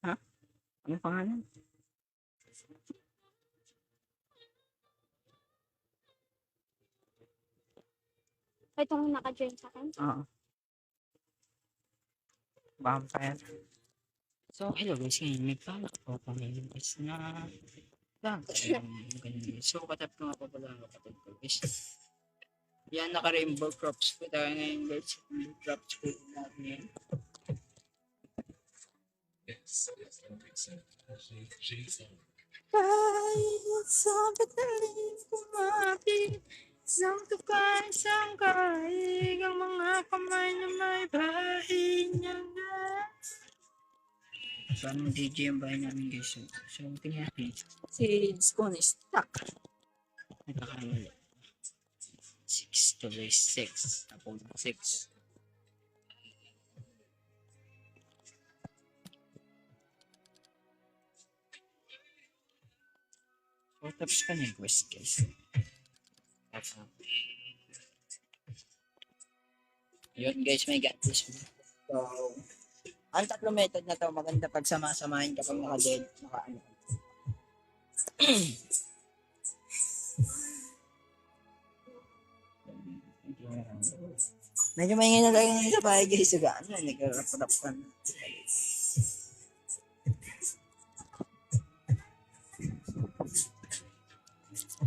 Ha? Ano pangalan? Itong naka-join sa akin. Oo. Vampire. So, hello guys. Ngayon, may pala po kami guys na ganyan. So, katap ko nga po pala ang kapatid ko guys. Yan, naka-rainbow crops ko tayo ngayon guys. Rainbow crops ko natin yan. Kahit sabit na rin kumapit, isang tukay, isang kaig, ang mga kamay na may bahay niya guys. So, anong DJ yung bahay namin guys? So tingnan natin. Seeds ko na stuck. Nakakawala. 6 to 6. Tapos 6. So, tapos ka na yung quest guys. Yun guys, may got this. So, ang tatlo method na to maganda pag sama-samahin kapag naka-dead, naka-ano. Medyo maingay na lang yung sa bahay guys. Saga, ano, nag-rap-rap ka na.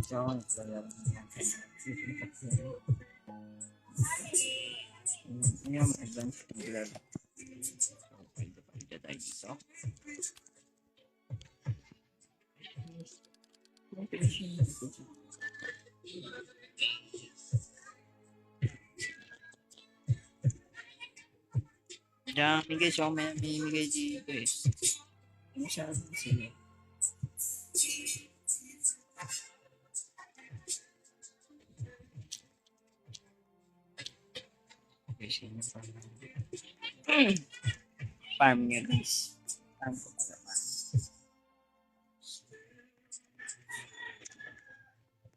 So, yung advanced regular. Pwede tayo dito. Dami guys, so may bigay dito eh. Masyado sila. Okay, sino farm niya guys. Farm ko pala man.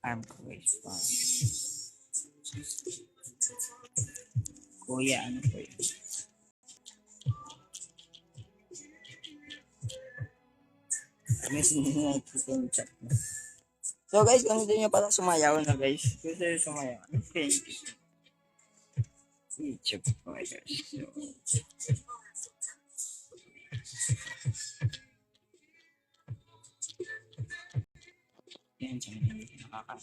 Farm ko guys, farm. Kuya, ano po yun? Chat na. So guys, kung gusto nyo pala sumayaw na guys, gusto nyo sumayaw, thank you. YouTube ko guys. So, yan, siya nakaka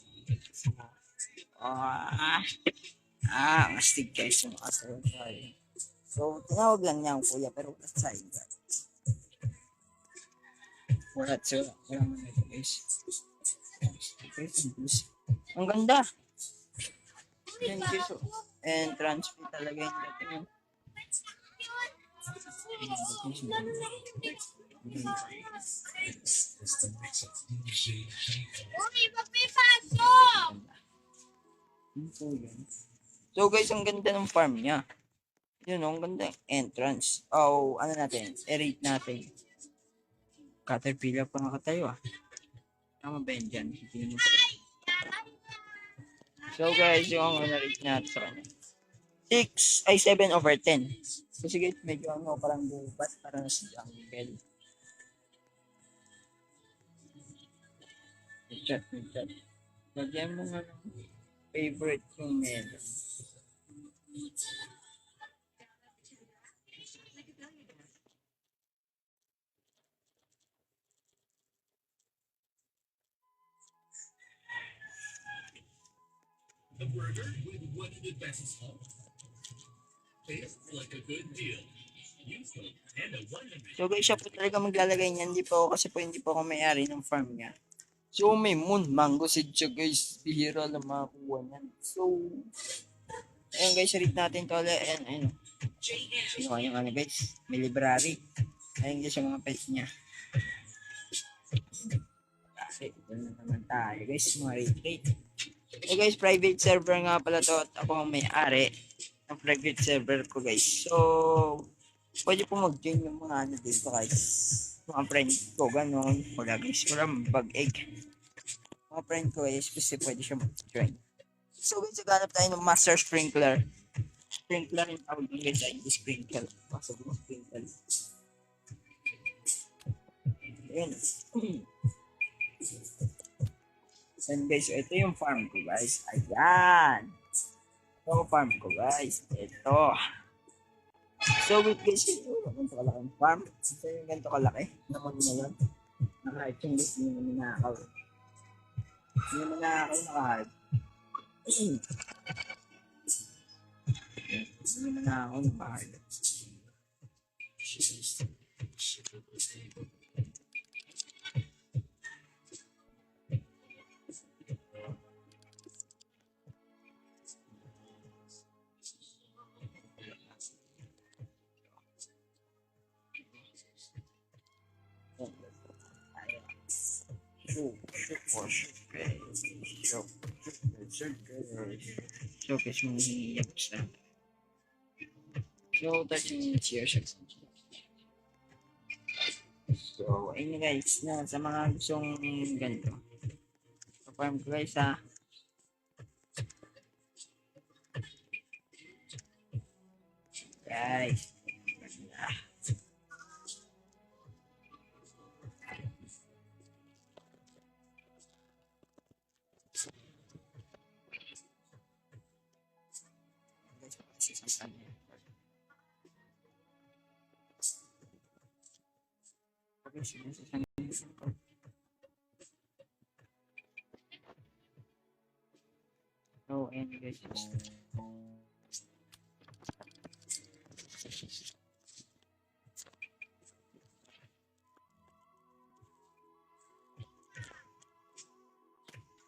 mastig guys yung asal tayo. So, tinawag lang niya ang kuya, pero kasay guys. Wala sila. Wala mo na ito guys. Ang ganda. Yan guys. Entrance fee talaga yung dating. So guys, ang ganda ng farm niya. Yun, ang ganda yung entrance. Oh, ano natin? I-rate natin. Caterpillar pa nakatayo ah. Tama ba yan dyan? So guys, yung na-rate natin sa kanya. 7/10. So sige, medyo ano, parang bubat, parang si Jungle. Chat. Lagyan mo nga ng favorite yung melon. The burger with 100 pesos off. Tastes like a good deal. Use code and a 100. So guys, siya po talaga maglalagay niyan. Hindi po ako kasi po hindi po ako may-ari ng farm niya. So may moon mango seed siya guys. Bihira lang makakuha niyan. So, ayun guys, read natin to. Ayun. Sino yung ano guys? May library. Ayun guys yung mga pets niya. Kasi ito na naman tayo guys. Mga rate. So guys, private server nga pala to at ako ang may-ari ng private server ko guys. So, pwede po mag-join yung mga ano dito guys. Mga friend ko, gano'n. Wala guys, wala bag-egg. Mga friend ko guys, kasi pwede siya mag-join. So guys, naghanap tayo ng master sprinkler. Sprinkler yung tawag ng guys ay sprinkle. Pasok mo sprinkle. Yun. And guys, ito yung farm ko guys. Ayan. Ito ang farm ko guys. Ito. So wait guys, ito ganito kalaki ang farm. Ito yung ganito kalaki. Naman na lang. Naka-hype yung guys, hindi mo ninakaw. Hindi mo ninakaw, naka-hype. Hindi mo ninakaw, naka-hype. Showcase mo hihiyak sa. So, 30 minutes here siya. So, ayun guys, na sa mga gustong ganito. Pa-farm ko guys ha. Guys. So, ayun guys.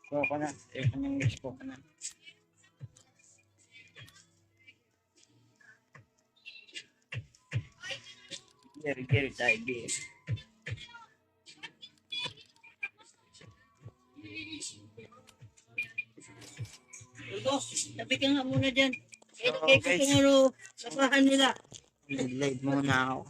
Coconut. Ayun yung guys, coconut. Giri tayo, giri. Ito, tabi ka nga muna dyan. So, Kaya guys, kung ano, labahan nila. live muna ako.